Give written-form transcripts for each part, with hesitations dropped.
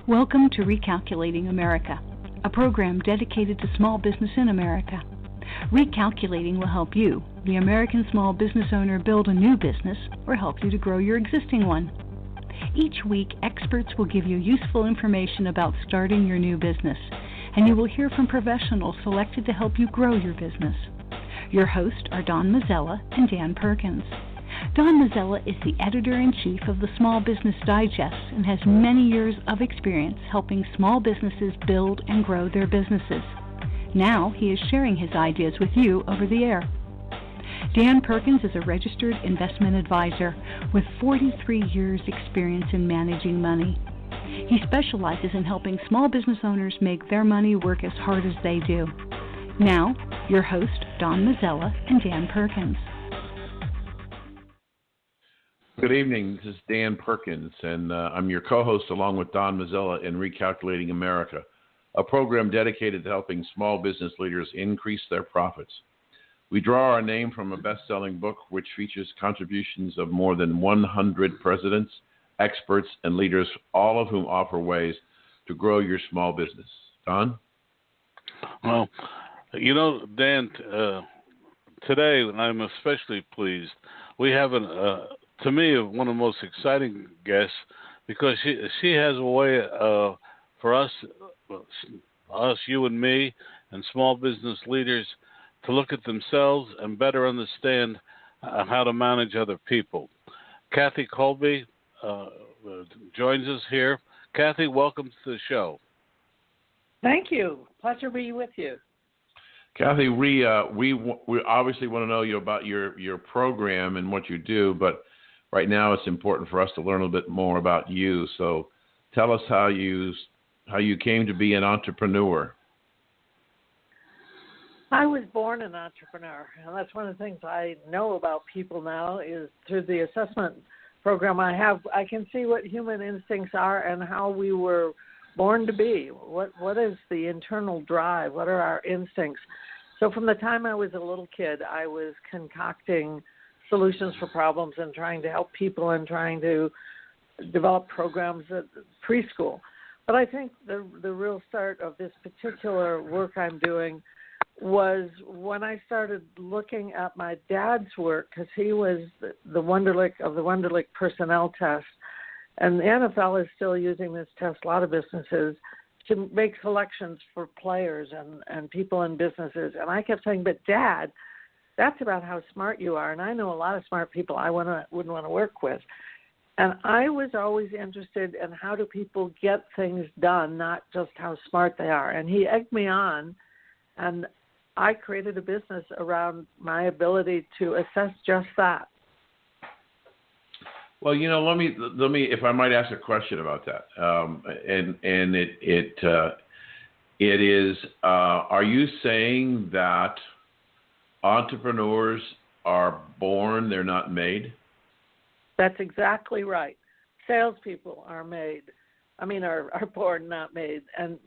Welcome to Recalculating America, a program dedicated to small business in America. Recalculating will help you, the American small business owner, build a new business or help you to grow your existing one. Each week, experts will give you useful information about starting your new business, and you will hear from professionals selected to help you grow your business. Your hosts are Don Mazzella and Dan Perkins. Don Mazzella is the editor-in-chief of the Small Business Digest and has many years of experience helping small businesses build and grow their businesses. Now he is sharing his ideas with you over the air. Dan Perkins is a registered investment advisor with 43 years' experience in managing money. He specializes in helping small business owners make their money work as hard as they do. Now, your host, Don Mazzella and Dan Perkins. Good evening. This is Dan Perkins, and I'm your co-host along with Don Mazzella in Recalculating America, a program dedicated to helping small business leaders increase their profits. We draw our name from a best-selling book which features contributions of more than 100 presidents, experts, and leaders, all of whom offer ways to grow your small business. Don? Well, you know, Dan, today I'm especially pleased. We have to me, one of the most exciting guests, because she has a way for us, you and me, and small business leaders to look at themselves and better understand how to manage other people. Kathy Kolbe joins us here. Kathy, welcome to the show. Thank you. Pleasure to be with you. Kathy, we obviously want to know you about your program and what you do, but right now it's important for us to learn a little bit more about you. So tell us how you came to be an entrepreneur. I was born an entrepreneur, and that's one of the things I know about people now is through the assessment program I have, I can see what human instincts are and how we were born to be. What is the internal drive? What are our instincts? So from the time I was a little kid, I was concocting solutions for problems and trying to help people and trying to develop programs at preschool. But I think the real start of this particular work I'm doing was when I started looking at my dad's work, because he was the Wonderlic of the Wonderlic personnel test. And the NFL is still using this test, a lot of businesses, to make selections for players and people in businesses. And I kept saying, but Dad, that's about how smart you are. And I know a lot of smart people I wouldn't want to work with. And I was always interested in how do people get things done, not just how smart they are. And he egged me on, and I created a business around my ability to assess just that. Well, you know, let me, if I might ask a question about that, and it is, are you saying that entrepreneurs are born, they're not made? That's exactly right. Salespeople are born, not made, and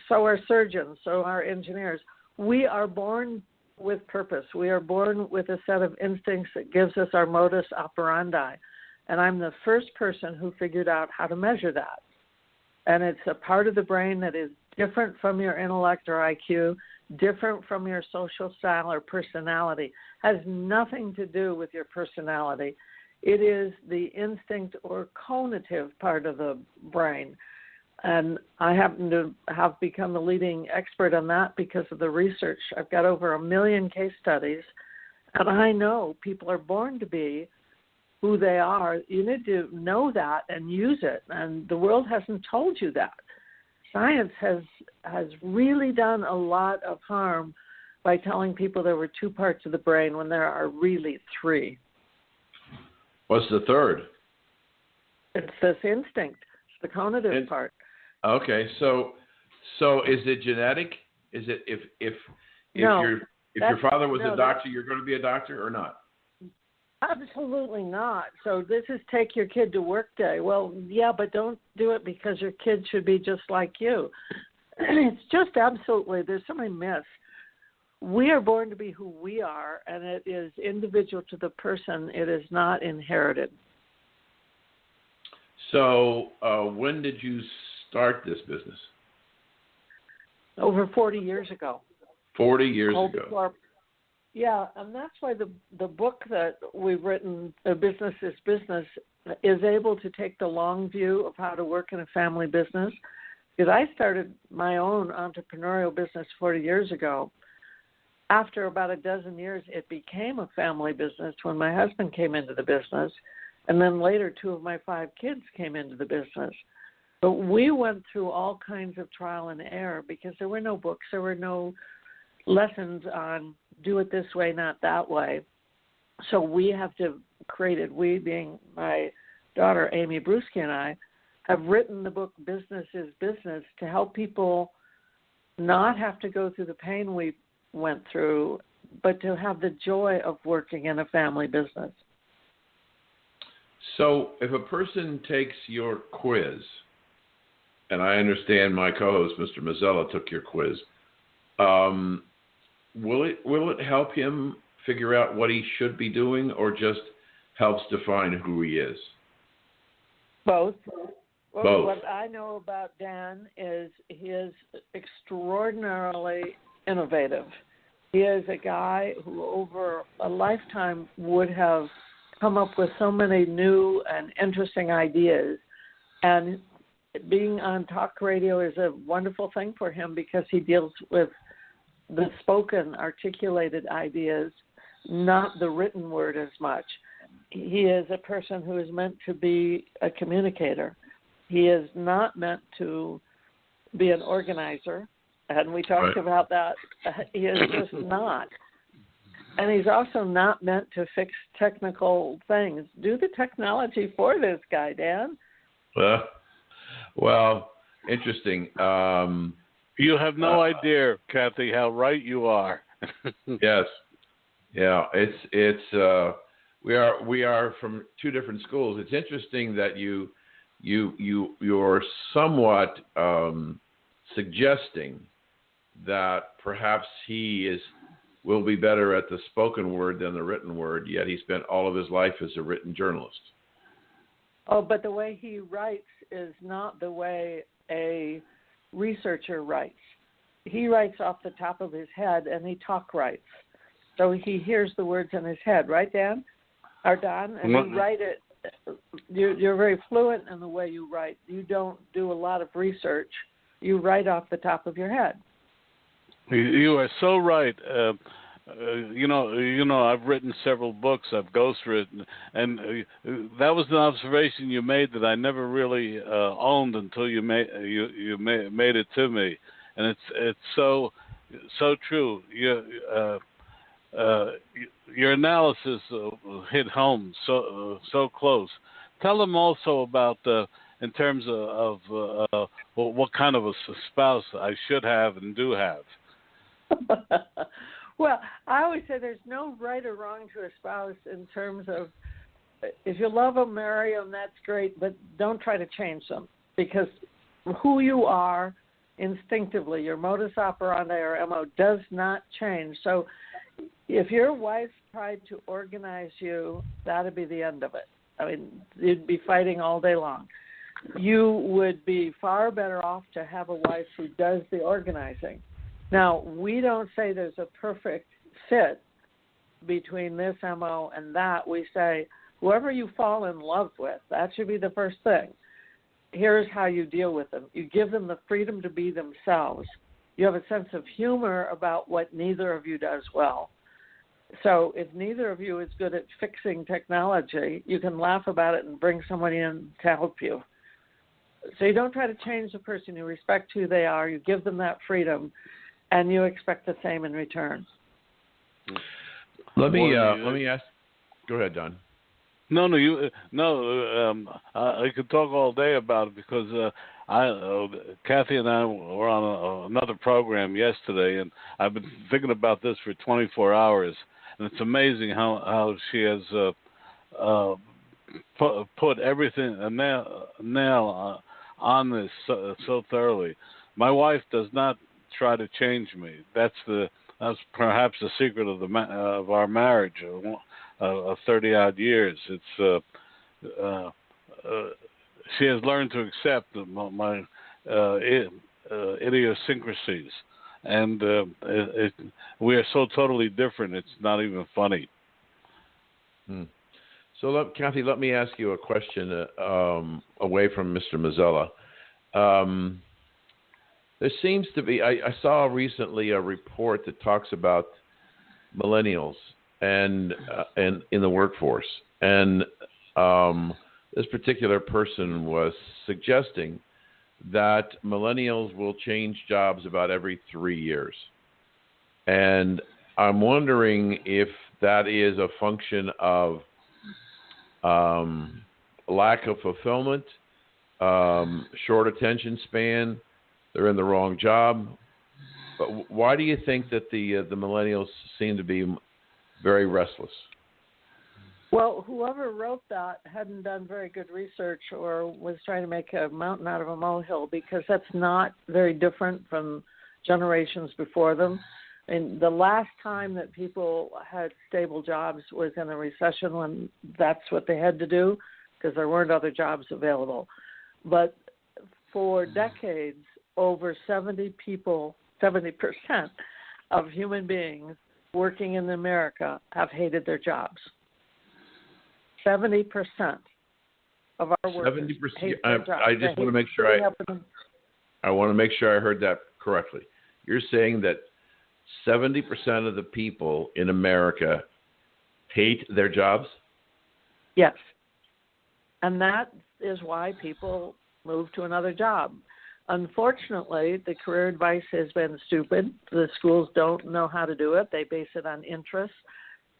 so are surgeons, so are engineers. We are born with purpose. We are born with a set of instincts that gives us our modus operandi. And I'm the first person who figured out how to measure that. And it's a part of the brain that is different from your intellect or IQ, different from your social style or personality, has nothing to do with your personality. It is the instinct or conative part of the brain. And I happen to have become the leading expert on that because of the research. I've got over 1 million case studies, and I know people are born to be who they are. You need to know that and use it, and the world hasn't told you that. Science has really done a lot of harm by telling people there were 2 parts of the brain when there are really 3. What's the third? It's this instinct. It's the conative part. Okay, so is it genetic? Is it if your father was a doctor, you're going to be a doctor or not? Absolutely not. So this is take your kid to work day. Well, yeah, but don't do it because your kid should be just like you. It's just absolutely, there's so many myths. We are born to be who we are, and it is individual to the person. It is not inherited. So when did you start this business? Over 40 years ago. 40 years Kolb ago. Corp. Yeah, and that's why the book that we've written, Business is Business, is able to take the long view of how to work in a family business. Because I started my own entrepreneurial business 40 years ago. After about a dozen years, it became a family business when my husband came into the business. And then later, 2 of my 5 kids came into the business. But we went through all kinds of trial and error because there were no books, there were no lessons on do it this way, not that way. So we have to create it. We, being my daughter, Amy Bruschi, and I, have written the book Business is Business to help people not have to go through the pain we went through, but to have the joy of working in a family business. So if a person takes your quiz, and I understand my co-host, Mr. Mazzella, took your quiz, will it help him figure out what he should be doing, or just helps define who he is? Both. Both. What I know about Dan is he is extraordinarily innovative. He is a guy who over a lifetime would have come up with so many new and interesting ideas. And being on talk radio is a wonderful thing for him because he deals with the spoken, articulated ideas, not the written word as much. He is a person who is meant to be a communicator. He is not meant to be an organizer, and we talked about that. He is just not. And he's also not meant to fix technical things. Do the technology for this guy, Dan. Well, interesting. You have no idea, Kathy, how right you are. Yes. Yeah. It's we are from 2 different schools. It's interesting that you're somewhat suggesting that perhaps he will be better at the spoken word than the written word, yet he spent all of his life as a written journalist. Oh, but the way he writes is not the way a researcher writes. He writes off the top of his head, and he talk writes. So he hears the words in his head, right, Dan? Or Don? And you write it. You're very fluent in the way you write. You don't do a lot of research. You write off the top of your head. You are so right. You know, I've written several books. I've ghostwritten, and that was an observation you made that I never really owned until you made it to me, and it's so true. Your analysis hit home so close. Tell them also about in terms of what kind of a spouse I should have and do have. Well, I always say there's no right or wrong to a spouse in terms of if you love them, marry them, that's great, but don't try to change them because who you are instinctively, your modus operandi or MO does not change. So if your wife tried to organize you, that would be the end of it. I mean, you'd be fighting all day long. You would be far better off to have a wife who does the organizing. Now, we don't say there's a perfect fit between this MO and that. We say, whoever you fall in love with, that should be the first thing. Here's how you deal with them. You give them the freedom to be themselves. You have a sense of humor about what neither of you does well. So if neither of you is good at fixing technology, you can laugh about it and bring someone in to help you. So you don't try to change the person. You respect who they are. You give them that freedom, and you expect the same in return. Let me ask. Go ahead, Don. I could talk all day about it because Kathy and I were on another program yesterday, and I've been thinking about this for 24 hours, and it's amazing how she has put everything a nail on this so thoroughly. My wife does not try to change me. That's perhaps the secret of our marriage of 30-odd years. It's she has learned to accept idiosyncrasies, and we are so totally different. It's not even funny. So, Kathy, let me ask you a question away from Mr. Mazzella. There seems to be, I saw recently a report that talks about millennials and in the workforce. And this particular person was suggesting that millennials will change jobs about every 3 years. And I'm wondering if that is a function of lack of fulfillment, short attention span, they're in the wrong job. But why do you think that the millennials seem to be very restless? Well, whoever wrote that hadn't done very good research or was trying to make a mountain out of a molehill, because that's not very different from generations before them. And the last time that people had stable jobs was in a recession, when that's what they had to do because there weren't other jobs available. But for decades, over 70% of human beings working in America have hated their jobs. 70% of our workers 70%. hate their jobs. I just want to make sure I want to make sure I heard that correctly. You're saying that 70% of the people in America hate their jobs? Yes. And that is why people move to another job. Unfortunately, the career advice has been stupid. The schools don't know how to do it. They base it on interests.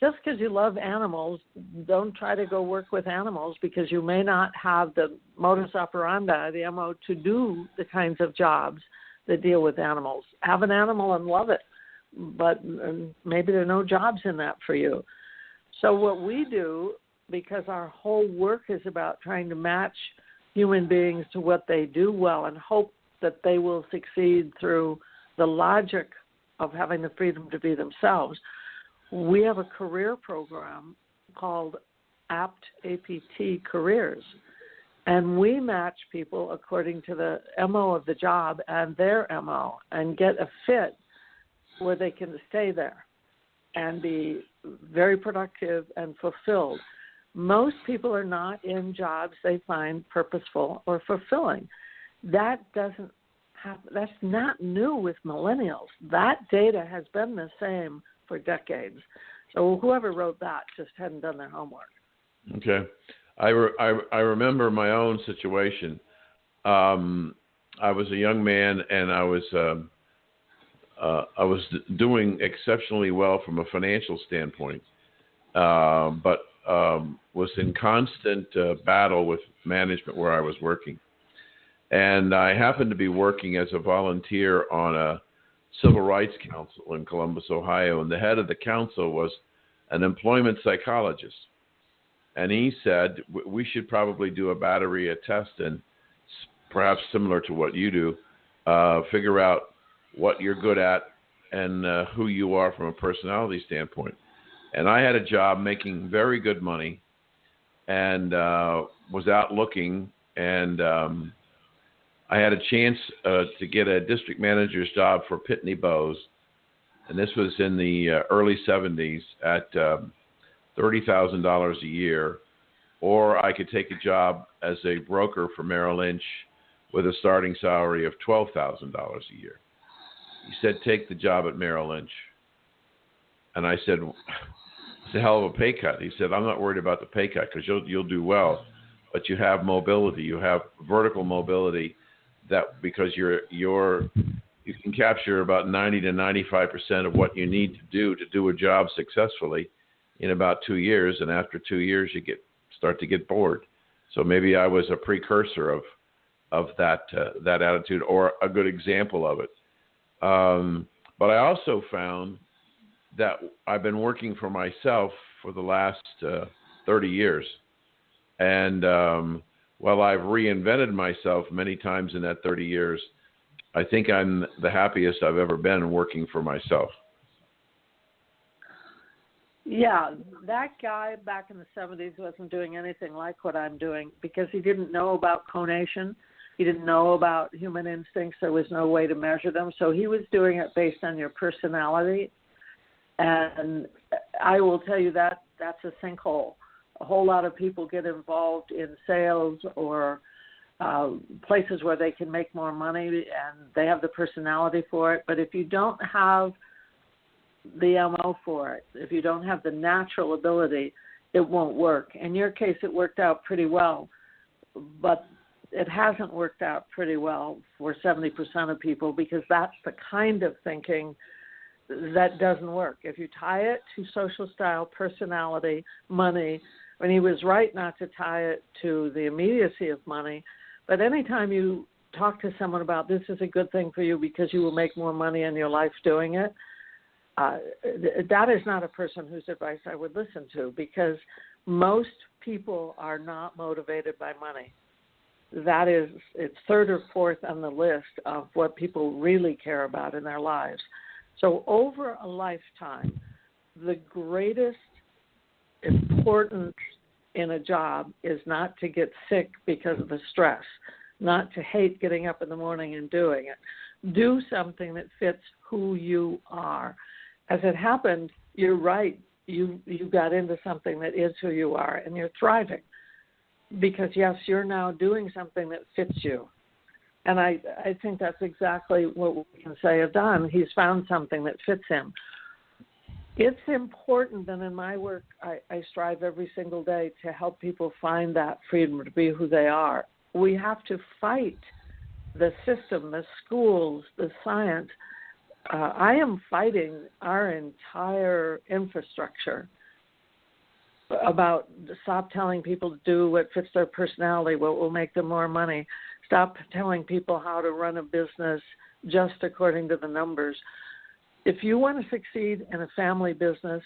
Just because you love animals, don't try to go work with animals, because you may not have the modus operandi, the MO, to do the kinds of jobs that deal with animals. Have an animal and love it, but maybe there are no jobs in that for you. So what we do, because our whole work is about trying to match human beings to what they do well and hope that they will succeed through the logic of having the freedom to be themselves, we have a career program called APT Careers, and we match people according to the MO of the job and their MO and get a fit where they can stay there and be very productive and fulfilled. Most people are not in jobs they find purposeful or fulfilling. That doesn't happen. That's not new with millennials. That data has been the same for decades. So whoever wrote that just hadn't done their homework. Okay. I remember my own situation. I was a young man, and I was doing exceptionally well from a financial standpoint, but was in constant battle with management where I was working. And I happened to be working as a volunteer on a civil rights council in Columbus, Ohio, and the head of the council was an employment psychologist. And he said, we should probably do a battery of tests, and perhaps similar to what you do, figure out what you're good at and who you are from a personality standpoint. And I had a job making very good money and was out looking, and I had a chance to get a district manager's job for Pitney Bowes, and this was in the early 70s at $30,000 a year, or I could take a job as a broker for Merrill Lynch with a starting salary of $12,000 a year. He said, take the job at Merrill Lynch. And I said, it's a hell of a pay cut. He said, I'm not worried about the pay cut because you'll do well, but you have mobility. You have vertical mobility that because you can capture about 90 to 95% of what you need to do a job successfully in about 2 years, and after 2 years you start to get bored. So maybe I was a precursor of that attitude, or a good example of it. But I also found that I've been working for myself for the last 30 years, and while I've reinvented myself many times in that 30 years, I think I'm the happiest I've ever been working for myself. Yeah, that guy back in the 70s wasn't doing anything like what I'm doing because he didn't know about conation. He didn't know about human instincts. There was no way to measure them. So he was doing it based on your personality. And I will tell you that that's a sinkhole. A whole lot of people get involved in sales or places where they can make more money, and they have the personality for it. But if you don't have the MO for it, if you don't have the natural ability, it won't work. In your case, it worked out pretty well, but it hasn't worked out pretty well for 70% of people, because that's the kind of thinking that doesn't work. If you tie it to social style, personality, money, and he was right not to tie it to the immediacy of money, but anytime you talk to someone about this is a good thing for you because you will make more money in your life doing it, that is not a person whose advice I would listen to, because most people are not motivated by money. That is, it's third or fourth on the list of what people really care about in their lives. So over a lifetime, the greatest importance in a job is not to get sick because of the stress, not to hate getting up in the morning and doing it. Do something that fits who you are. As it happened, you're right. You got into something that is who you are, and you're thriving. Because, yes, you're now doing something that fits you. And I think that's exactly what we can say of Don. He's found something that fits him. It's important, and in my work, I strive every single day to help people find that freedom to be who they are. We have to fight the system, the schools, the science. I am fighting our entire infrastructure about stop telling people to do what fits their personality, what will make them more money. Stop telling people how to run a business just according to the numbers. If you want to succeed in a family business,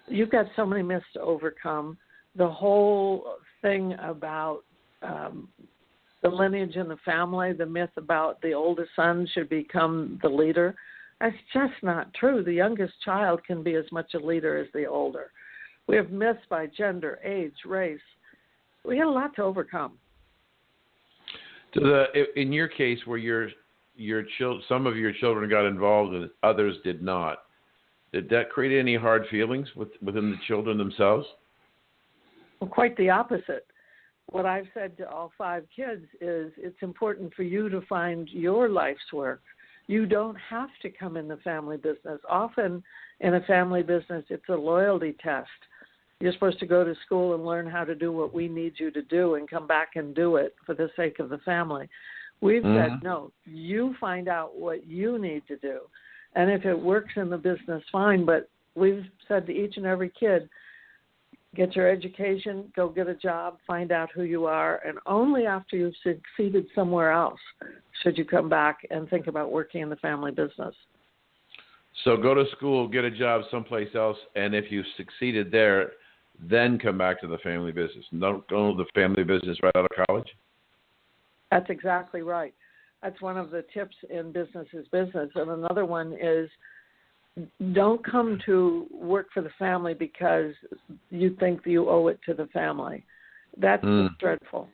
you've got so many myths to overcome. The whole thing about the lineage in the family, the myth about the oldest son should become the leader, that's just not true. The youngest child can be as much a leader as the older. We have myths by gender, age, race. We had a lot to overcome. In your case, where some of your children got involved and others did not, did that create any hard feelings within the children themselves? Well, quite the opposite. What I've said to all 5 kids is it's important for you to find your life's work. You don't have to come in the family business. Often in a family business, it's a loyalty test. You're supposed to go to school and learn how to do what we need you to do and come back and do it for the sake of the family. We've said, no, you find out what you need to do. And if it works in the business, fine. But we've said to each and every kid, get your education, go get a job, find out who you are, and only after you've succeeded somewhere else should you come back and think about working in the family business. So go to school, get a job someplace else, and if you've succeeded there, then come back to the family business. Don't go to the family business right out of college? That's exactly right. That's one of the tips in Business is Business. And another one is don't come to work for the family because you think you owe it to the family. That's dreadful.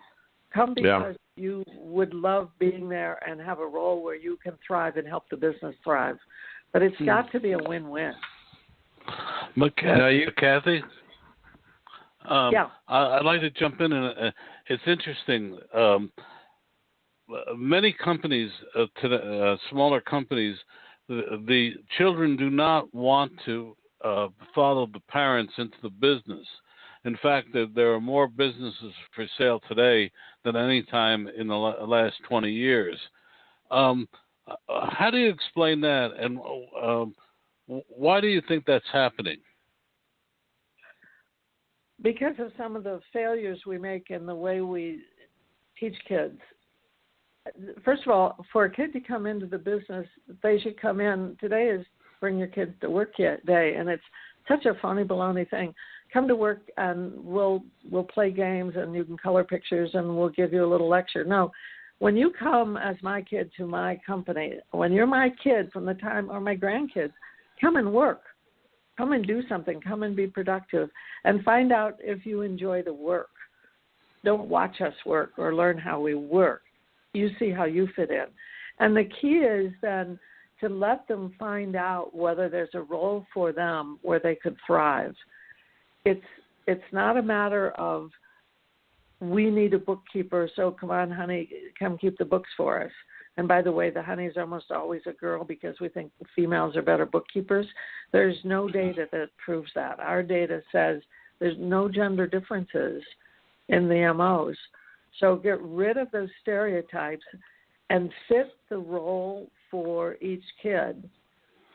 Come because you would love being there and have a role where you can thrive and help the business thrive. But it's got to be a win-win. Kathy? Yeah. I'd like to jump in. And it's interesting. Many companies, smaller companies, the children do not want to follow the parents into the business. In fact, there are more businesses for sale today than any time in the last 20 years. How do you explain that, and why do you think that's happening? Because of some of the failures we make in the way we teach kids. First of all, for a kid to come into the business, they should come in. Today is bring your kids to work day, and it's such a phony baloney thing. Come to work and we'll play games and you can color pictures and we'll give you a little lecture. No, when you come as my kid to my company, when you're my kid from the time, or my grandkids, come and work. Come and do something. Come and be productive and find out if you enjoy the work. Don't watch us work or learn how we work. you see how you fit in. And the key is then to let them find out whether there's a role for them where they could thrive. It's not a matter of, we need a bookkeeper, so come on, honey, come keep the books for us. And by the way, the honey is almost always a girl because we think females are better bookkeepers. There's no data that proves that. Our data says there's no gender differences in the MOs. So get rid of those stereotypes and fit the role for each kid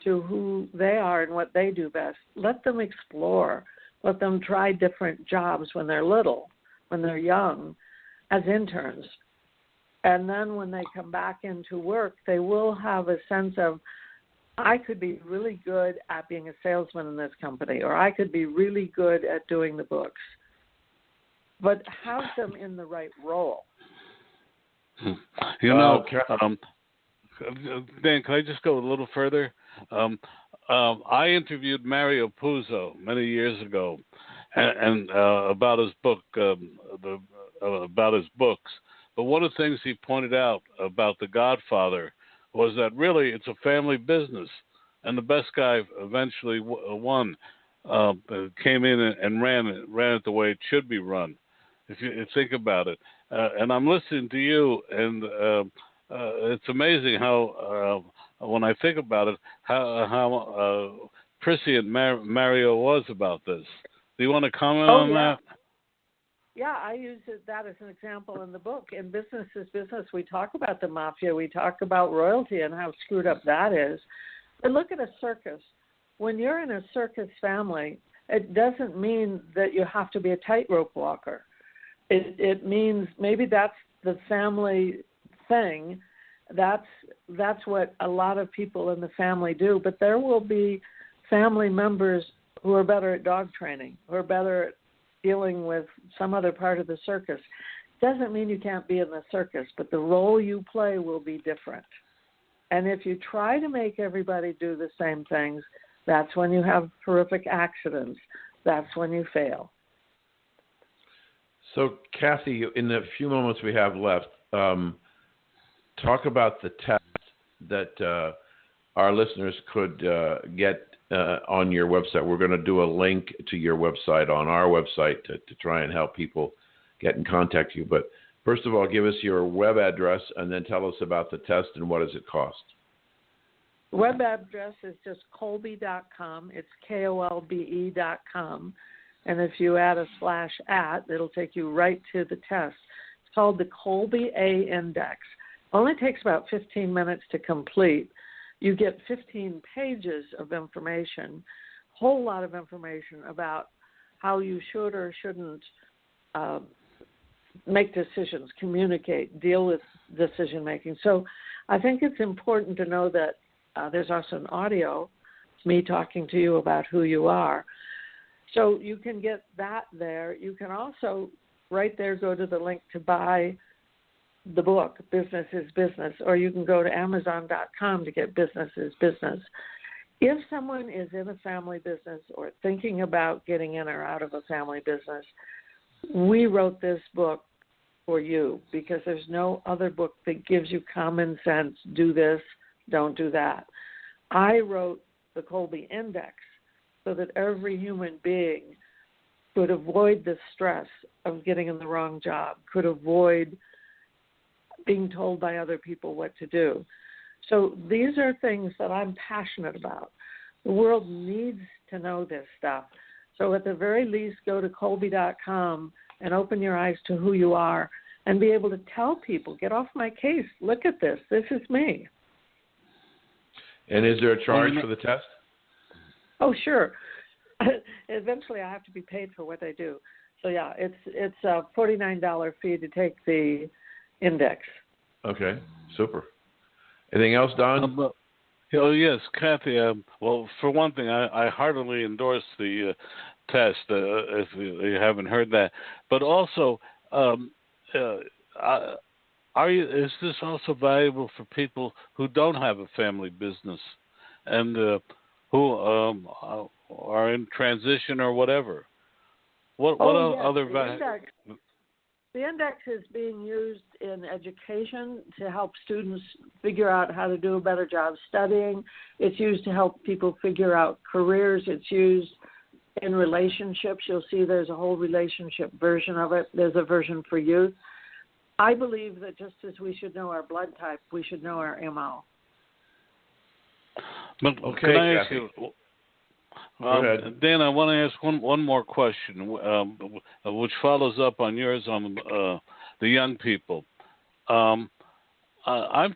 to who they are and what they do best. Let them explore. Let them try different jobs when they're little, when they're young, as interns. And then when they come back into work, they will have a sense of, I could be really good at being a salesman in this company, or I could be really good at doing the books. But have them in the right role. You know, Dan, can I just go a little further? I interviewed Mario Puzo many years ago, and about his book, about his books. But one of the things he pointed out about The Godfather was that really it's a family business, and the best guy eventually won. Came in and ran it the way it should be run. If you think about it, and I'm listening to you, and it's amazing how, when I think about it, how prescient Mario was about this. Do you want to comment on that? Yeah, I use that as an example in the book. In Business is Business, we talk about the mafia, we talk about royalty and how screwed up that is. But look at a circus. When you're in a circus family, it doesn't mean that you have to be a tightrope walker. It means maybe that's the family thing. That's what a lot of people in the family do. But there will be family members who are better at dog training, who are better at dealing with some other part of the circus. Doesn't mean you can't be in the circus, but the role you play will be different. And if you try to make everybody do the same things, that's when you have horrific accidents. That's when you fail. So, Kathy, in the few moments we have left, talk about the test that our listeners could get on your website. We're going to do a link to your website on our website to try and help people get in contact with you. But first of all, give us your web address and then tell us about the test and what does it cost. The web address is just kolbe.com. It's KOLBE.com. And if you add a /@ it'll take you right to the test. It's called the Kolbe A Index. Only takes about 15 minutes to complete. You get 15 pages of information, a whole lot of information about how you should or shouldn't make decisions, communicate, deal with decision making. So I think it's important to know that there's also an audio, me talking to you about who you are. So you can get that there. You can also right there go to the link to buy the book, Business is Business, or you can go to Amazon.com to get Business is Business. If someone is in a family business or thinking about getting in or out of a family business, we wrote this book for you because there's no other book that gives you common sense, do this, don't do that. I wrote the Kolbe Index so that every human being could avoid the stress of getting in the wrong job, could avoid being told by other people what to do. So these are things that I'm passionate about. The world needs to know this stuff. So at the very least, go to kolbe.com and open your eyes to who you are and be able to tell people, get off my case, look at this, this is me. And is there a charge for the test? Oh, sure. Eventually I have to be paid for what I do. So, yeah, it's a $49 fee to take the index. Okay, super. Anything else, Don? Oh, yes, Kathy. Well, for one thing, I heartily endorse the test, if you haven't heard that. But also, is this also valuable for people who don't have a family business and who are in transition or whatever? What other value? The index is being used in education to help students figure out how to do a better job studying. It's used to help people figure out careers. It's used in relationships. You'll see there's a whole relationship version of it. There's a version for youth. I believe that just as we should know our blood type, we should know our MO. But Okay, can I ask Kathy. you, Go ahead. Dan, I want to ask one more question, which follows up on yours on the young people. I'm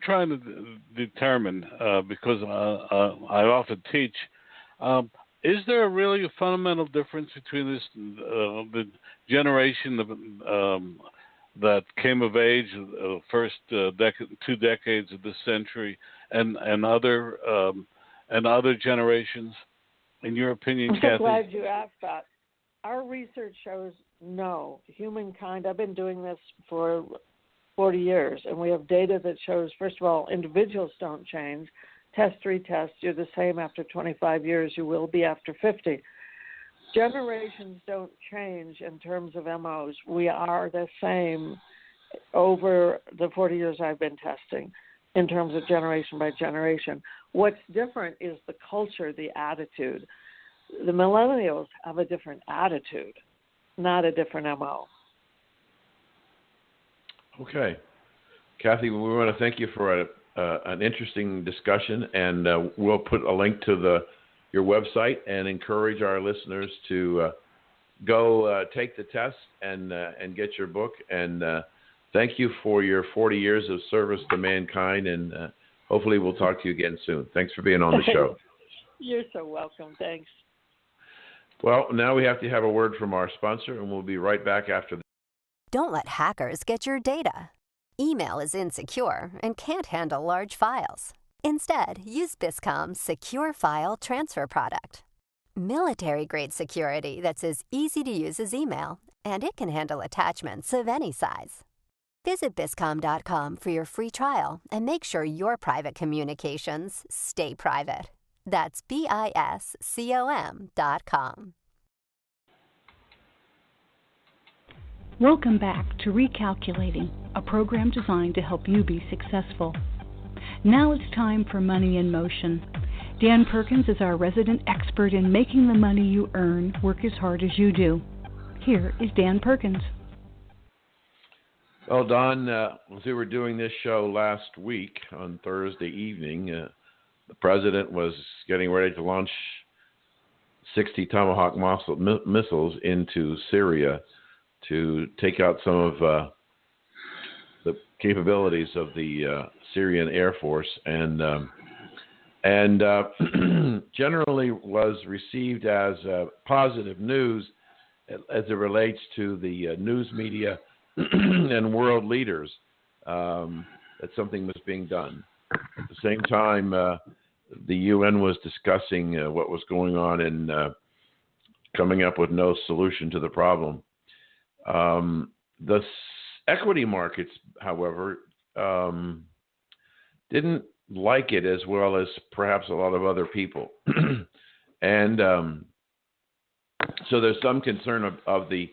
trying to determine, because I often teach, is there really a fundamental difference between this the generation that came of age, first 2 decades of this century, and other generations? In your opinion, I'm so Kathy? glad you asked that. Our research shows no. Humankind, I've been doing this for 40 years, and we have data that shows, first of all, individuals don't change. Test, retest, you're the same after 25 years, you will be after 50. Generations don't change in terms of MOs. We are the same over the 40 years I've been testing in terms of generation by generation. What's different is the culture, the attitude. The millennials have a different attitude, not a different MO. Okay. Kathy, we want to thank you for an interesting discussion, and we'll put a link to your website and encourage our listeners to go take the test and get your book. And thank you for your 40 years of service to mankind, and hopefully we'll talk to you again soon. Thanks for being on the show. You're so welcome. Thanks. Well, now we have to have a word from our sponsor, and we'll be right back after this. Don't let hackers get your data. Email is insecure and can't handle large files. Instead, use Biscom's Secure File Transfer product. Military-grade security that's as easy to use as email, and it can handle attachments of any size. Visit Biscom.com for your free trial and make sure your private communications stay private. That's BISCOM.com. Welcome back to Recalculating, a program designed to help you be successful. Now it's time for Money in Motion. Dan Perkins is our resident expert in making the money you earn work as hard as you do. Here is Dan Perkins. Well, Don, as we were doing this show last week on Thursday evening, the president was getting ready to launch 60 Tomahawk missiles into Syria to take out some of the capabilities of the Syrian Air Force, and generally was received as positive news as it relates to the news media and world leaders, that something was being done. At the same time, the UN was discussing what was going on and coming up with no solution to the problem. The equity markets, however, didn't like it as well as perhaps a lot of other people. And so there's some concern of the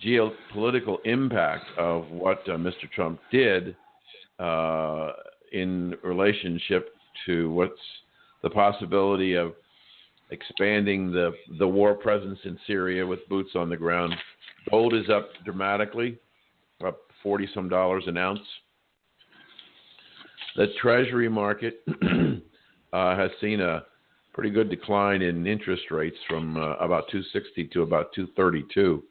geopolitical impact of what Mr. Trump did in relationship to what's the possibility of expanding the war presence in Syria with boots on the ground. Gold is up dramatically, up $40-some an ounce. The Treasury market has seen a pretty good decline in interest rates from about 260 to about 232.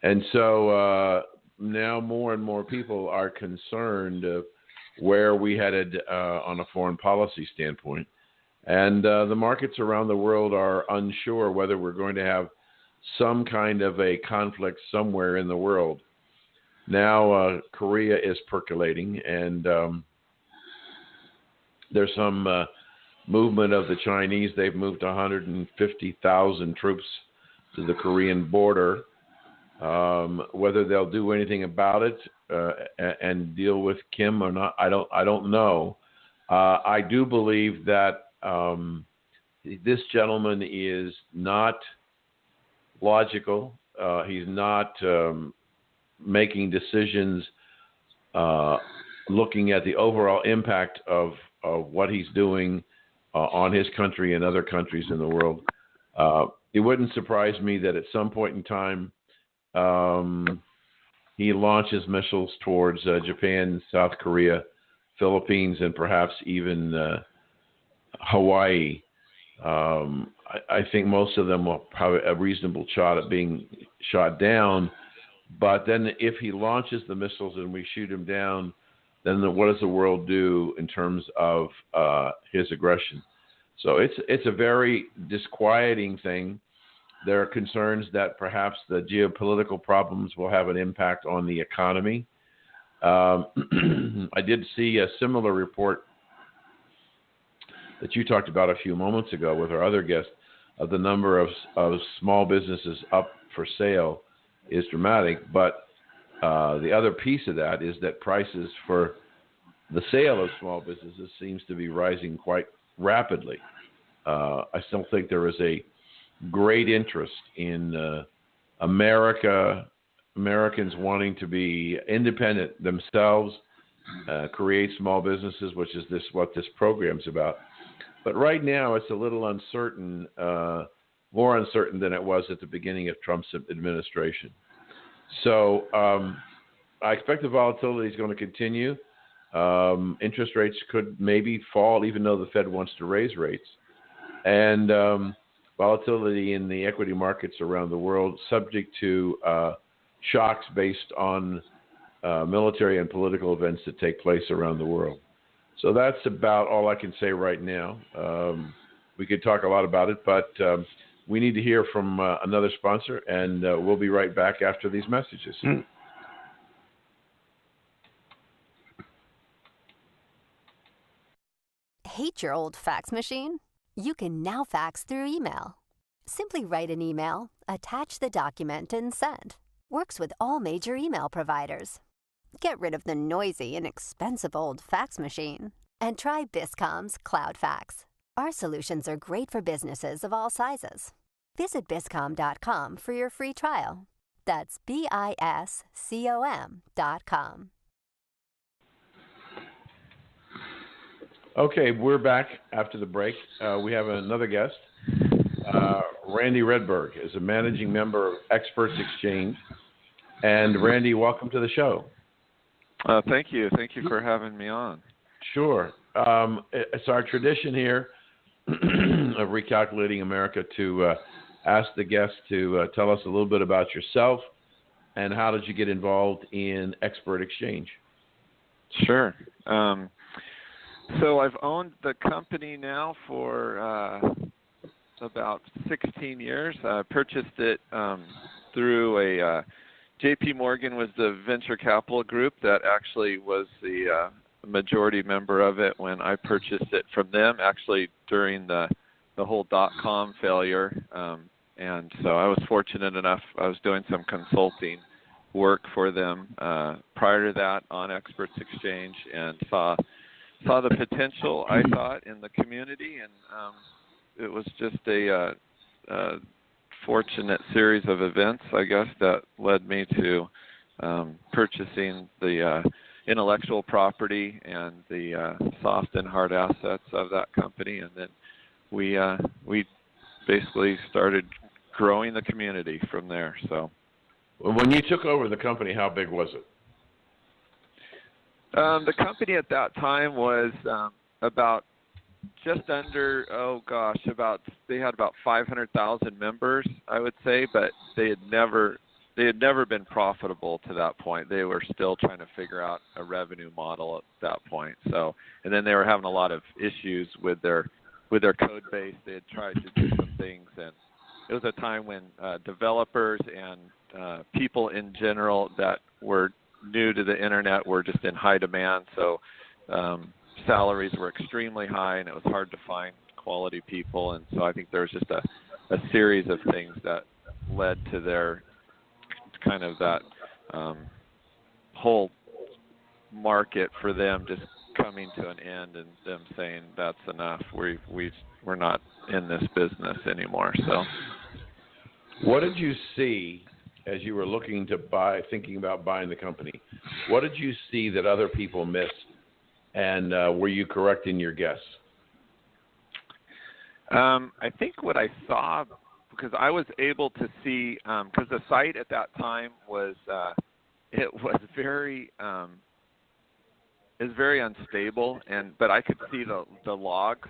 And so now more and more people are concerned of where we headed on a foreign policy standpoint. And the markets around the world are unsure whether we're going to have some kind of a conflict somewhere in the world. Now Korea is percolating, and there's some movement of the Chinese. They've moved 150,000 troops to the Korean border. Whether they'll do anything about it and deal with Kim or not, I don't know. I do believe that this gentleman is not logical. He's not making decisions, looking at the overall impact of what he's doing on his country and other countries in the world. It wouldn't surprise me that at some point in time he launches missiles towards Japan, South Korea, Philippines, and perhaps even Hawaii. I think most of them will have a reasonable shot at being shot down. But then if he launches the missiles and we shoot him down, then what does the world do in terms of his aggression? So it's a very disquieting thing. There are concerns that perhaps the geopolitical problems will have an impact on the economy. I did see a similar report that you talked about a few moments ago with our other guest of the number of small businesses up for sale is dramatic. But the other piece of that is that prices for the sale of small businesses seems to be rising quite rapidly. I still think there is a great interest in Americans wanting to be independent themselves, create small businesses, which is what this program's about. But right now, it's a little uncertain, more uncertain than it was at the beginning of Trump's administration. So I expect the volatility is going to continue. Interest rates could maybe fall, even though the Fed wants to raise rates. And volatility in the equity markets around the world, subject to shocks based on military and political events that take place around the world. So that's about all I can say right now. We could talk a lot about it, but we need to hear from another sponsor, and we'll be right back after these messages. Hate your old fax machine? You can now fax through email. Simply write an email, attach the document, and send. Works with all major email providers. Get rid of the noisy and expensive old fax machine and try Biscom's Cloud Fax. Our solutions are great for businesses of all sizes. Visit Biscom.com for your free trial. That's BISCOM.com. Okay, we're back after the break. We have another guest. Randy Redberg is a managing member of Experts Exchange. And Randy, welcome to the show. Thank you. Thank you for having me on. Sure. It's our tradition here of Recalculating America to ask the guest to tell us a little bit about yourself and how did you get involved in Expert Exchange? Sure. So I've owned the company now for about 16 years. I purchased it through a J.P. Morgan was the venture capital group that actually was the majority member of it when I purchased it from them, actually during the whole dot-com failure. And so I was fortunate enough, I was doing some consulting work for them prior to that on Experts Exchange and saw the potential, I thought, in the community. And it was just a fortunate series of events, I guess, that led me to purchasing the intellectual property and the soft and hard assets of that company, and then we basically started growing the community from there. So, when you took over the company, how big was it? The company at that time was about just under, they had about 500,000 members, I would say, but they had never been profitable to that point. They were still trying to figure out a revenue model at that point. So, and then they were having a lot of issues with their code base. They had tried to do some things, and it was a time when developers and people in general that were new to the internet were just in high demand. So salaries were extremely high, and it was hard to find quality people. And so I think there was just a series of things that led to their kind of that whole market for them just coming to an end and them saying that's enough. We're not in this business anymore. So, what did you see as you were looking to thinking about buying the company? What did you see that other people missed, and were you correct in your guess? I think what I saw, because I was able to see, because the site at that time was very unstable, but I could see the logs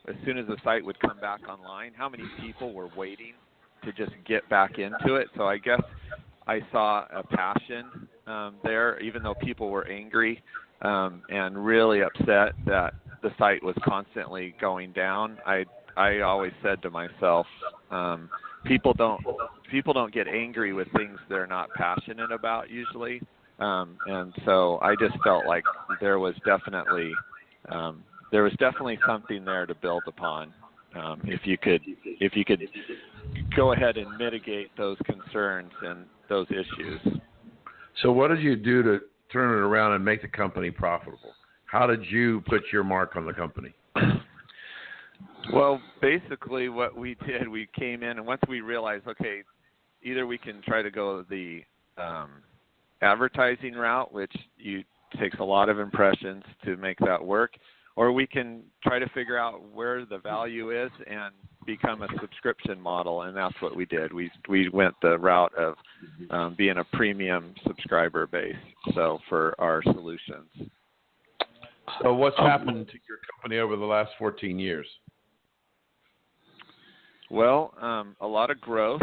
as soon as the site would come back online, how many people were waiting to just get back into it. So I guess I saw a passion there, even though people were angry and really upset that the site was constantly going down. I always said to myself, people don't get angry with things they're not passionate about usually, and so I just felt like there was definitely something there to build upon. If you could go ahead and mitigate those concerns and those issues. So what did you do to turn it around and make the company profitable? How did you put your mark on the company? Well, basically what we did, we came in, and once we realized, okay, either we can try to go the advertising route, which takes a lot of impressions to make that work, or we can try to figure out where the value is and become a subscription model, and that's what we did. We went the route of being a premium subscriber base, so for our solutions. So what's happened to your company over the last 14 years? Well, a lot of growth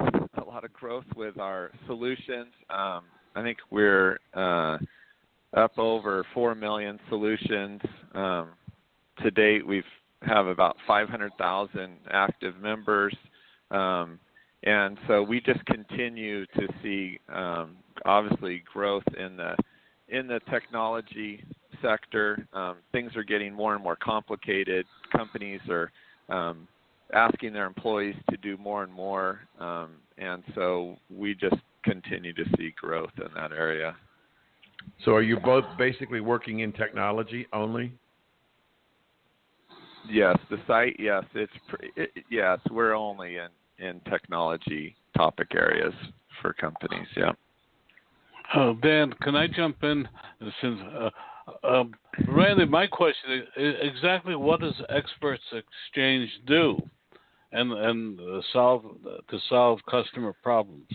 with our solutions. I think we're up over 4 million solutions. To date, we have about 500,000 active members. And so we just continue to see, obviously, growth in the technology sector. Things are getting more and more complicated. Companies are asking their employees to do more and more, and so we just continue to see growth in that area. So are you both basically working in technology only? Yes, the site, yes. Yes, we're only in technology topic areas for companies, yeah. Dan, can I jump in? Since Randy, my question is exactly what does Experts Exchange do and solve customer problems?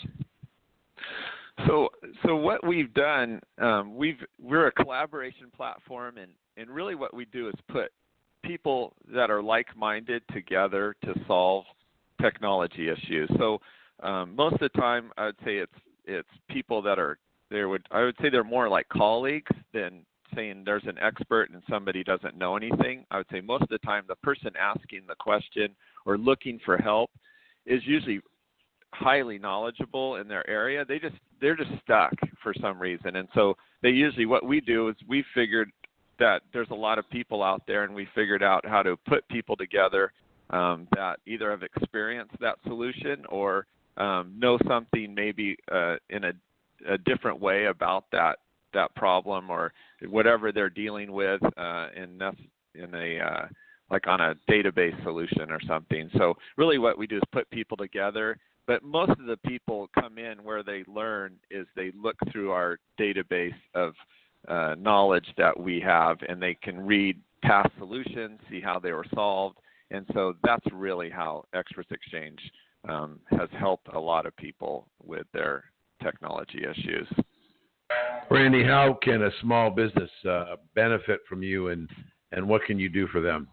So what we've done, we're a collaboration platform, and really what we do is put people that are like-minded together to solve technology issues. So most of the time, I would say it's people that are I would say they're more like colleagues than saying there's an expert and somebody doesn't know anything. I would say most of the time the person asking the question or looking for help is usually highly knowledgeable in their area. They're just stuck for some reason, and so what we do is we figured that there's a lot of people out there, and we figured out how to put people together that either have experienced that solution or know something maybe in a different way about that problem or whatever they're dealing with like on a database solution or something. So really what we do is put people together, but most of the people come in where they learn is they look through our database of knowledge that we have, and they can read past solutions, see how they were solved, and so that's really how Experts Exchange has helped a lot of people with their technology issues. Randy, how can a small business benefit from you, and what can you do for them?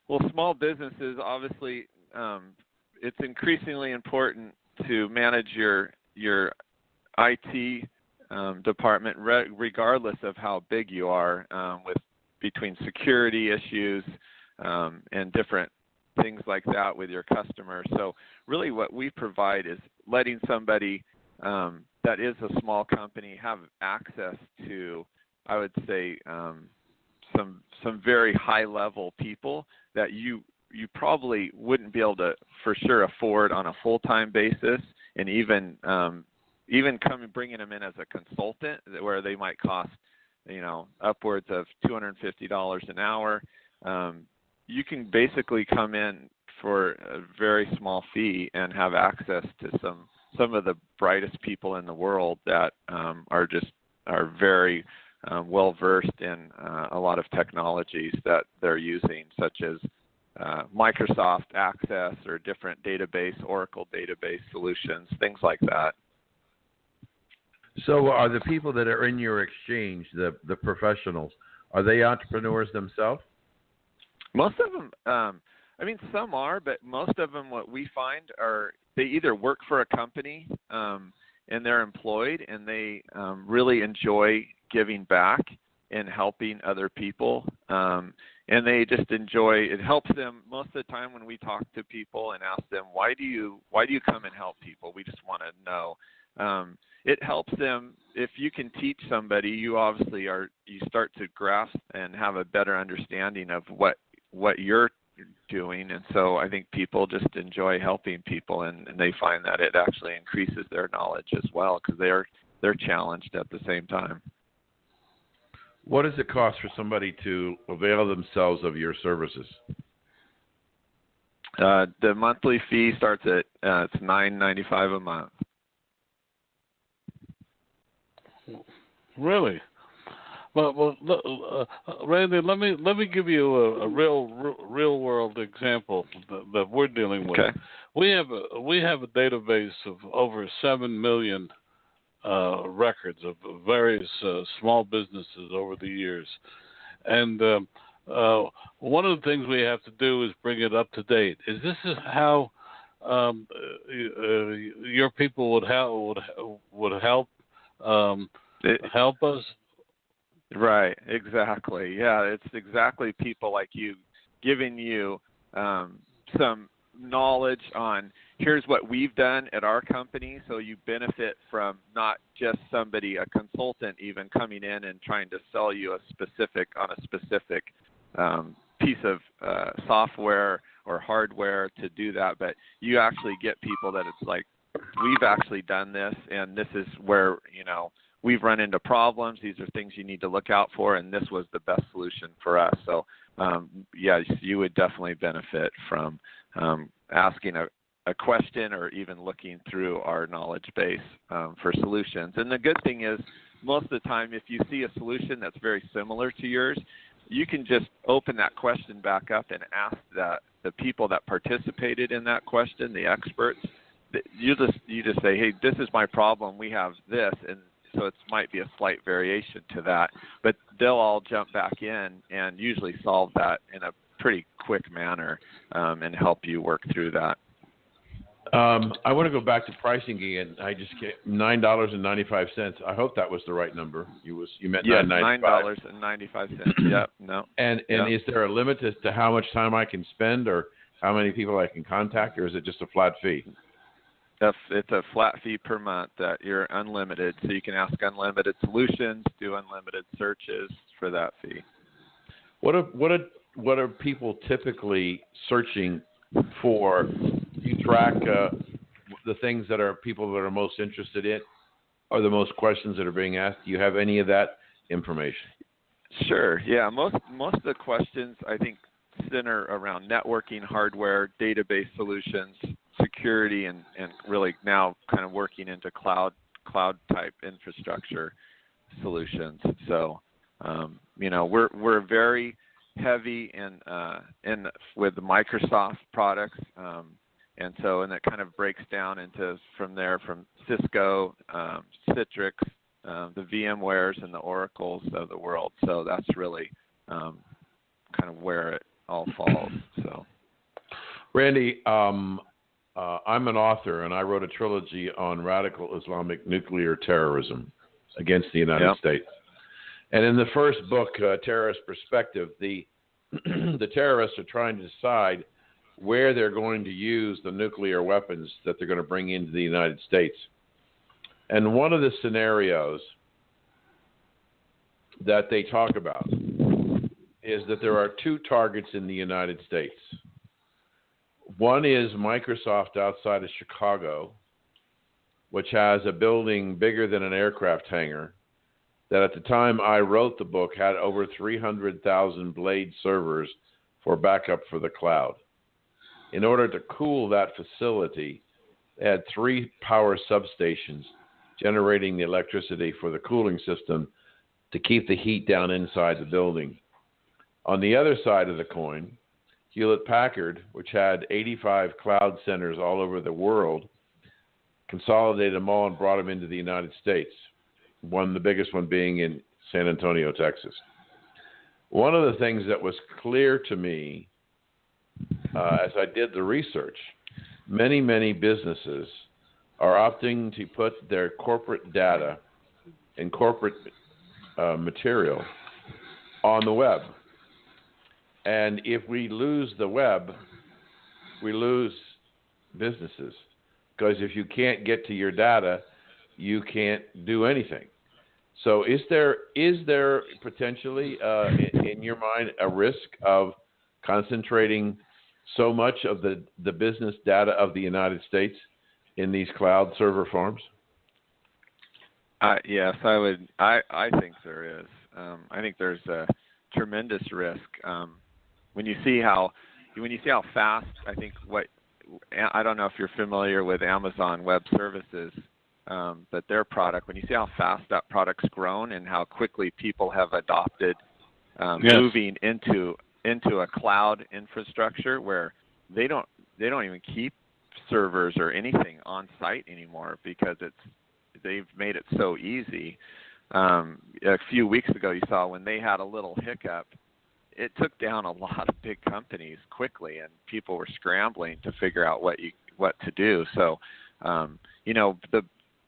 Well, small businesses, obviously, it's increasingly important to manage your IT department, regardless of how big you are, between security issues and different things like that with your customers. So really what we provide is letting somebody that is a small company have access to, I would say, some very high-level people that you probably wouldn't be able to for sure afford on a full-time basis, and even bringing them in as a consultant, where they might cost, upwards of $250 an hour. You can basically come in for a very small fee and have access to some of the brightest people in the world that are very well versed in a lot of technologies that they're using, such as Microsoft Access or different database, Oracle database solutions, things like that. So are the people that are in your exchange, the professionals, are they entrepreneurs themselves? Most of them, some are, but most of them, what we find, they either work for a company and they're employed and they really enjoy giving back and helping other people. And they just enjoy, it helps them most of the time when we talk to people and ask them, why do you come and help people? We just want to know. It helps them if you can teach somebody. You obviously you start to grasp and have a better understanding of what you're doing, and so I think people just enjoy helping people, and they find that it actually increases their knowledge as well because they're challenged at the same time. What does it cost for somebody to avail themselves of your services? The monthly fee starts at it's $9.95 a month. Really? Well, Randy, let me give you a real world example that we're dealing with. Okay. We have a database of over 7 million records of various small businesses over the years, and one of the things we have to do is bring it up to date. Is this how your people would help help us? Right, exactly. Yeah, it's exactly people like you giving you some knowledge on here's what we've done at our company, so you benefit from not just somebody, a consultant even coming in and trying to sell you a specific piece of software or hardware to do that, but you actually get people that it's like, we've actually done this, and this is where, we've run into problems. These are things you need to look out for, and this was the best solution for us. So, you would definitely benefit from asking a question or even looking through our knowledge base for solutions. And the good thing is, most of the time, if you see a solution that's very similar to yours, you can just open that question back up and ask the people that participated in that question, the experts. You just say, hey, this is my problem. We have this, and so it might be a slight variation to that, but they'll all jump back in and usually solve that in a pretty quick manner and help you work through that. I want to go back to pricing again. I just get $9.95. I hope that was the right number. You meant $9.95. Yep. No. And is there a limit as to how much time I can spend, or how many people I can contact, or is it just a flat fee? It's a flat fee per month that you're unlimited, so you can ask unlimited solutions, do unlimited searches for that fee. What are people typically searching for? You track the things that are people that are most interested in, or the most questions that are being asked. Do you have any of that information? Sure. Yeah. Most of the questions, I think, center around networking, hardware, database solutions, security, and really now kind of working into cloud type infrastructure solutions. So, we're very heavy in with the Microsoft products, and it kind of breaks down into from Cisco, Citrix, the VMwares, and the Oracles of the world. So that's really kind of where it all falls. So, Randy, I'm an author, and I wrote a trilogy on radical Islamic nuclear terrorism against the United States. And in the first book, Terrorist Perspective, the terrorists are trying to decide where they're going to use the nuclear weapons that they're going to bring into the United States. And one of the scenarios that they talk about is that there are two targets in the United States. One is Microsoft outside of Chicago, which has a building bigger than an aircraft hangar, that at the time I wrote the book had over 300,000 blade servers for backup for the cloud. In order to cool that facility, They had 3 power substations generating the electricity for the cooling system to keep the heat down inside the building. On the other side of the coin, Hewlett-Packard, which had 85 cloud centers all over the world, consolidated them all and brought them into the United States, the biggest one being in San Antonio, Texas. One of the things that was clear to me as I did the research, many businesses are opting to put their corporate data and corporate material on the web. And if we lose the web, we lose businesses. Because if you can't get to your data, you can't do anything. So is there potentially, in your mind, a risk of concentrating so much of the business data of the United States in these cloud server farms? Yes, I think there is. I think there's a tremendous risk. When you see how fast, I think I don't know if you're familiar with Amazon Web Services, but their product, when you see how fast that product's grown and how quickly people have adopted moving into a cloud infrastructure where they don't even keep servers or anything on site anymore because they've made it so easy. A few weeks ago, you saw when they had a little hiccup, it took down a lot of big companies quickly, and people were scrambling to figure out what to do. So,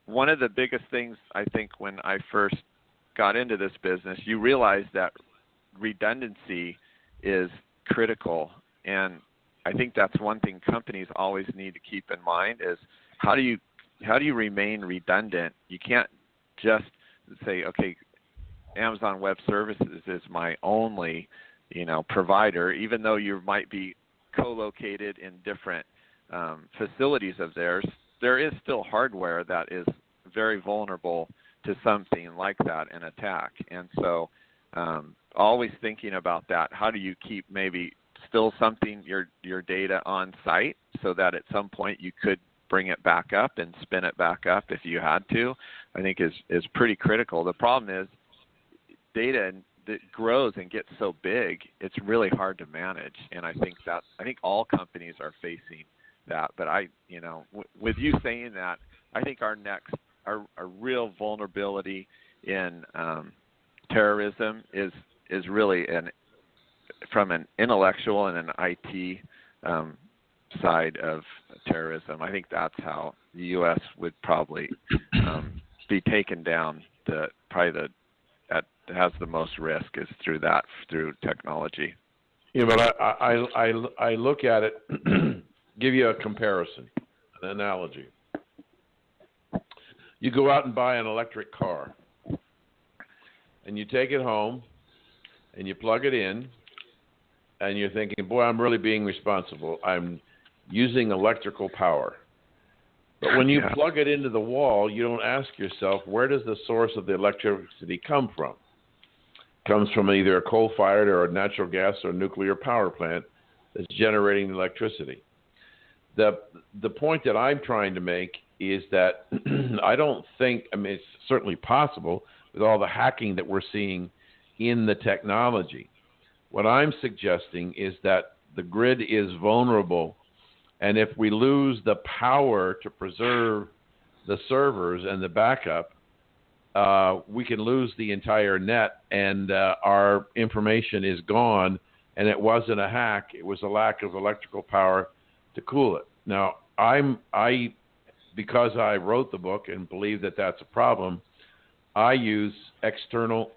one of the biggest things I think when I first got into this business, you realize that redundancy is critical, and I think that's one thing companies always need to keep in mind is how do you remain redundant? You can't just say, okay, Amazon Web Services is my only provider, even though you might be co-located in different facilities of theirs. There is still hardware that is very vulnerable to something like that, an attack. And so always thinking about that, how do you keep maybe still your data on site so that at some point you could bring it back up and spin it back up if you had to, I think is pretty critical. The problem is data that grows and gets so big, it's really hard to manage. And I think all companies are facing that. But with you saying that, I think our real vulnerability in terrorism is really from an intellectual and an IT side of terrorism. I think that's how the U.S. would probably be taken down. That has the most risk is through technology. Yeah, but I look at it, give you a comparison, an analogy. You go out and buy an electric car, and you take it home, and you plug it in, and you're thinking, boy, I'm really being responsible. I'm using electrical power. But when you plug it into the wall, you don't ask yourself, where does the source of the electricity come from? It comes from either a coal-fired or a natural gas or nuclear power plant that's generating the electricity. The point that I'm trying to make is that it's certainly possible with all the hacking that we're seeing in the technology. What I'm suggesting is that the grid is vulnerable, and if we lose the power to preserve the servers and the backup, we can lose the entire net, and our information is gone, and it wasn't a hack. It was a lack of electrical power to cool it. Now, because I wrote the book and believe that that's a problem, I use external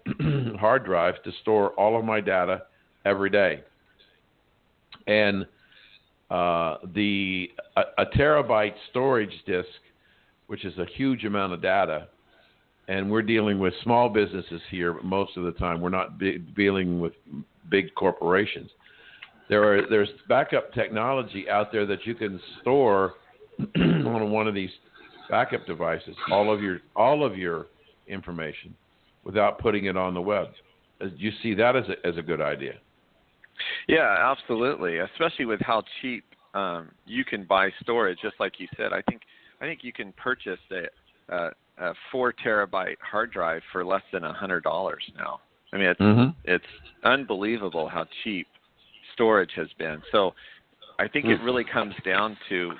hard drives to store all of my data every day. And a terabyte storage disk, which is a huge amount of data, and we're dealing with small businesses here, but most of the time we're not dealing with big corporations. There's backup technology out there that you can store on one of these backup devices, all of your information, without putting it on the web. Do you see that as a good idea? Yeah, absolutely. Especially with how cheap you can buy storage, just like you said. I think you can purchase a 4 terabyte hard drive for less than $100 now. I mean, it's unbelievable how cheap storage has been. So I think it really comes down to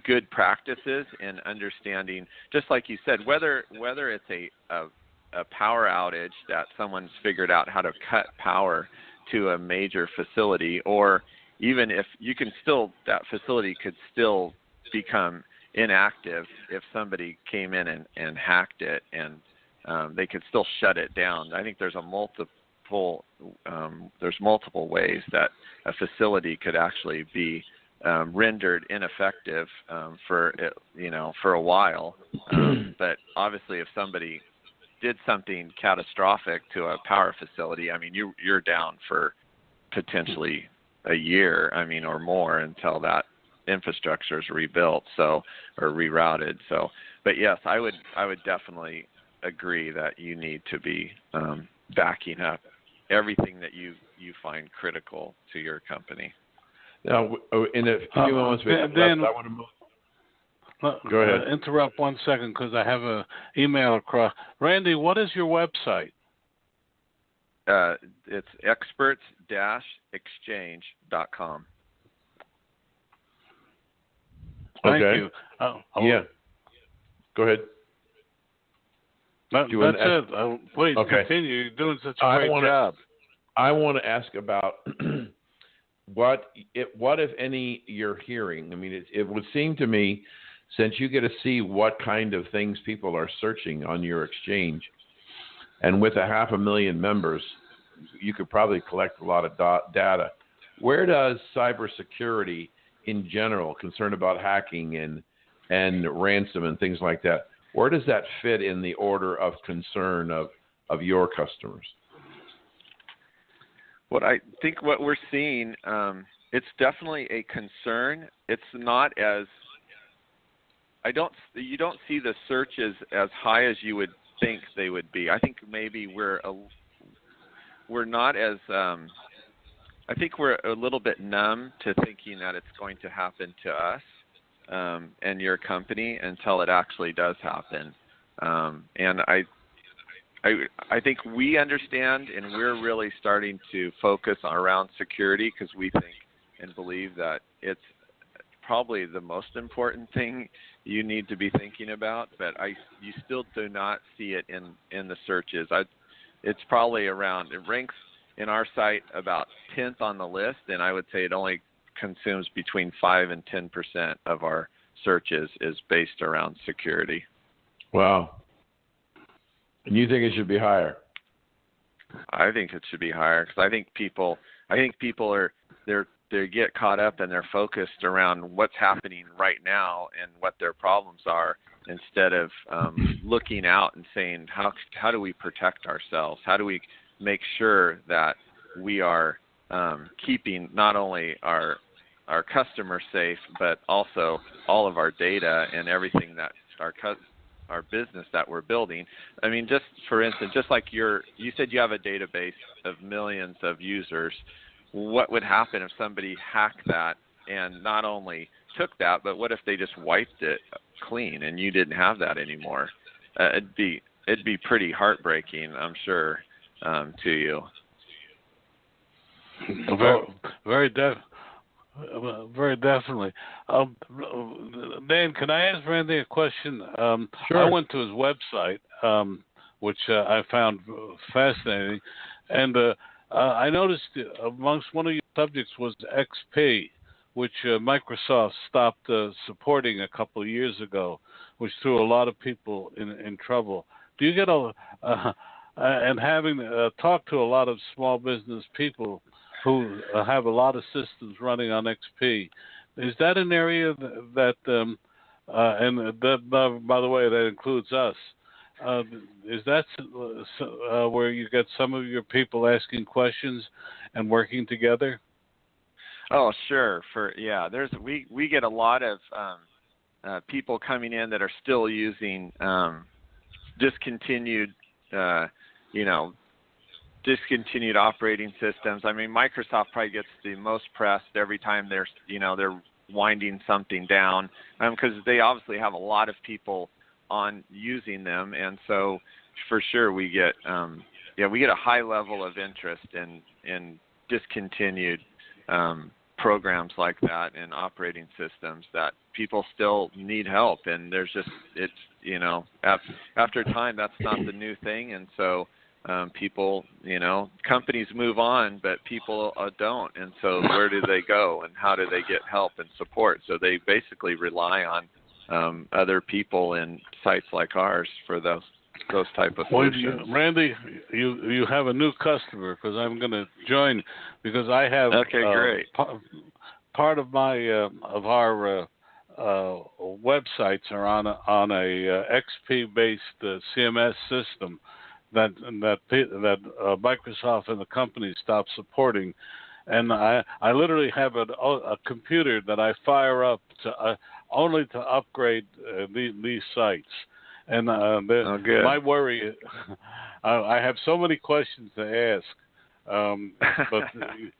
good practices and understanding, just like you said, whether it's a power outage that someone's figured out how to cut power to a major facility, or even if you can still, that facility could still become inactive if somebody came in and hacked it, and they could still shut it down. I think there's multiple ways that a facility could actually be rendered ineffective for a while. But obviously, if somebody did something catastrophic to a power facility, I mean, you're down for potentially a year, I mean, or more until that infrastructure is rebuilt, or rerouted. So, but yes, I would definitely agree that you need to be backing up everything that you find critical to your company. Now, in a few moments, Dan, I want to move. Go ahead. Interrupt 1 second because I have an email across. Randy, what is your website? It's experts-exchange.com. Thank you. Yeah. Go ahead. That's it. Please continue. You're doing such a great job. I want to ask about what, if any, you're hearing. I mean, it would seem to me, since you get to see what kind of things people are searching on your exchange, and with 500,000 members, you could probably collect a lot of data. Where does cybersecurity in general, concern about hacking and ransom and things like that, where does that fit in the order of concern of your customers? I think what we're seeing, it's definitely a concern. It's not as you don't see the searches as high as you would think they would be. I think maybe we're not as I think we're a little bit numb to thinking that it's going to happen to us and your company until it actually does happen. And I think we understand, and we're really starting to focus around security because we think and believe that it's probably the most important thing you need to be thinking about. But you still do not see it in the searches. It's probably around, it ranks in our site about 10th on the list, and I would say it only consumes between 5 and 10% of our searches is based around security. Wow. And you think it should be higher? I think it should be higher because I think people are they get caught up and they're focused around what's happening right now and what their problems are, instead of looking out and saying how do we protect ourselves? How do we make sure that we are keeping not only our customers safe, but also all of our data and everything that our business that we're building. I mean, just for instance, just like you said you have a database of millions of users. What would happen if somebody hacked that and not only took that, but what if they just wiped it clean and you didn't have that anymore? It'd be pretty heartbreaking, I'm sure, to you. Very definitely. Dan, can I ask Randy a question? Sure. I went to his website, which I found fascinating, and I noticed amongst one of your subjects was XP, which Microsoft stopped supporting a couple of years ago, which threw a lot of people in trouble. Do you get and having talked to a lot of small business people who have a lot of systems running on XP, is that an area that, and that, by the way, that includes us, is that where you get some of your people asking questions and working together? Oh, sure. We get a lot of people coming in that are still using discontinued operating systems. I mean, Microsoft probably gets the most press every time they're winding something down, because they obviously have a lot of people on using them, and so for sure we get a high level of interest in discontinued programs like that and operating systems that people still need help, and there's just after time that's not the new thing, and so people, companies move on, but people don't, and so where do they go and how do they get help and support? So they basically rely on other people in sites like ours for those type of solutions. Randy, you have a new customer, because I'm going to join, because I have great. Part of my of our websites are on a XP based CMS system that Microsoft and the company stopped supporting, and I literally have a computer that I fire up to only to upgrade these sites. And my worry, I have so many questions to ask, but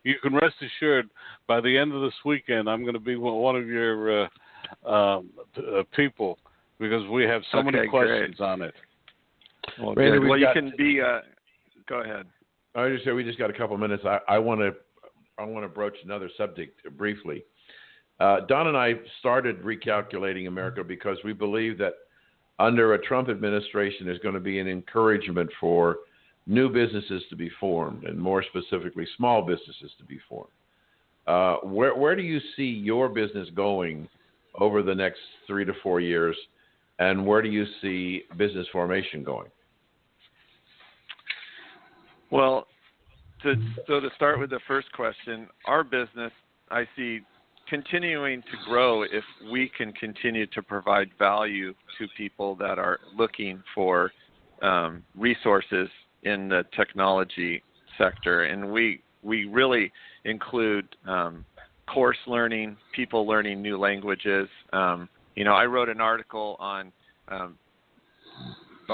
you can rest assured by the end of this weekend I'm going to be one of your people, because we have so many questions on it. Well, Randy, you can be. Go ahead. I just said we just got a couple minutes. I want to broach another subject briefly. Don and I started Recalculating America because we believe that under a Trump administration, there's going to be an encouragement for new businesses to be formed, and more specifically, small businesses to be formed. Where do you see your business going over the next 3 to 4 years, and where do you see business formation going? Well, to start with the first question, our business, I see continuing to grow if we can continue to provide value to people that are looking for resources in the technology sector. And we really include course learning, people learning new languages. I wrote an article on a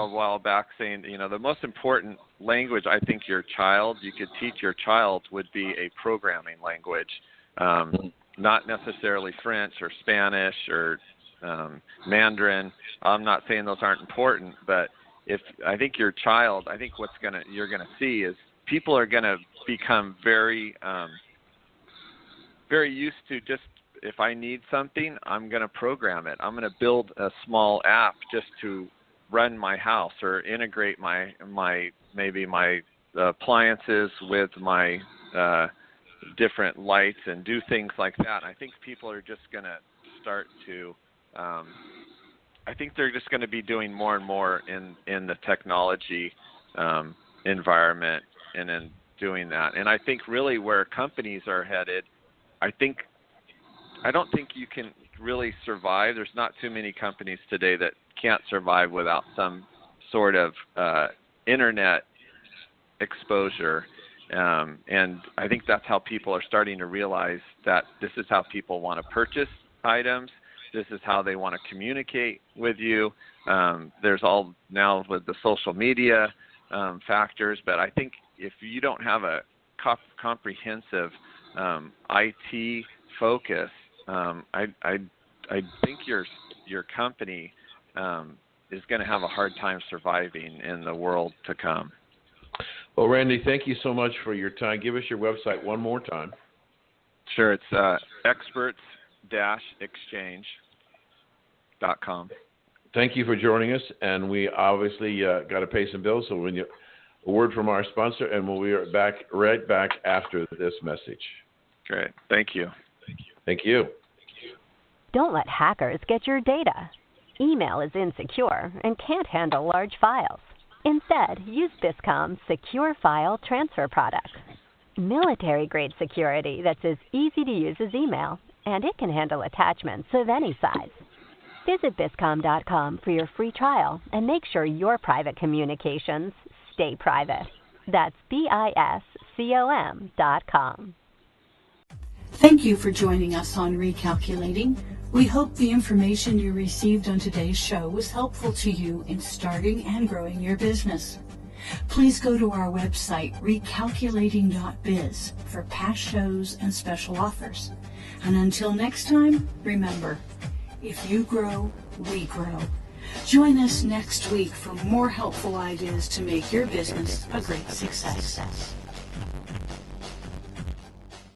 while back saying, the most important language I think you could teach your child would be a programming language. Not necessarily French or Spanish or Mandarin. I'm not saying those aren't important, but what you're gonna see is people are gonna become very very used to just, if I need something, I'm gonna program it. I'm gonna build a small app just to run my house or integrate my appliances with my different lights and do things like that. I think people are just going to start to I think they're just going to be doing more and more in the technology environment and in doing that. And I think really where companies are headed, I don't think you can really survive. There's not too many companies today that can't survive without some sort of internet exposure. And I think that's how people are starting to realize that this is how people want to purchase items. This is how they want to communicate with you. There's all now with the social media factors, but I think if you don't have a comprehensive IT focus, I think your company is going to have a hard time surviving in the world to come. Well, Randy, thank you so much for your time. Give us your website one more time. Sure, it's experts-exchange.com. Thank you for joining us, and we obviously got to pay some bills, so we need a word from our sponsor, and we'll be right back after this message. Great. Thank you. Thank you. Don't let hackers get your data. Email is insecure and can't handle large files. Instead, use Biscom's Secure File Transfer product. Military-grade security that's as easy to use as email, and it can handle attachments of any size. Visit Biscom.com for your free trial and make sure your private communications stay private. That's BISCOM.com. Thank you for joining us on Recalculating. We hope the information you received on today's show was helpful to you in starting and growing your business. Please go to our website, recalculating.biz, for past shows and special offers. And until next time, remember, if you grow, we grow. Join us next week for more helpful ideas to make your business a great success.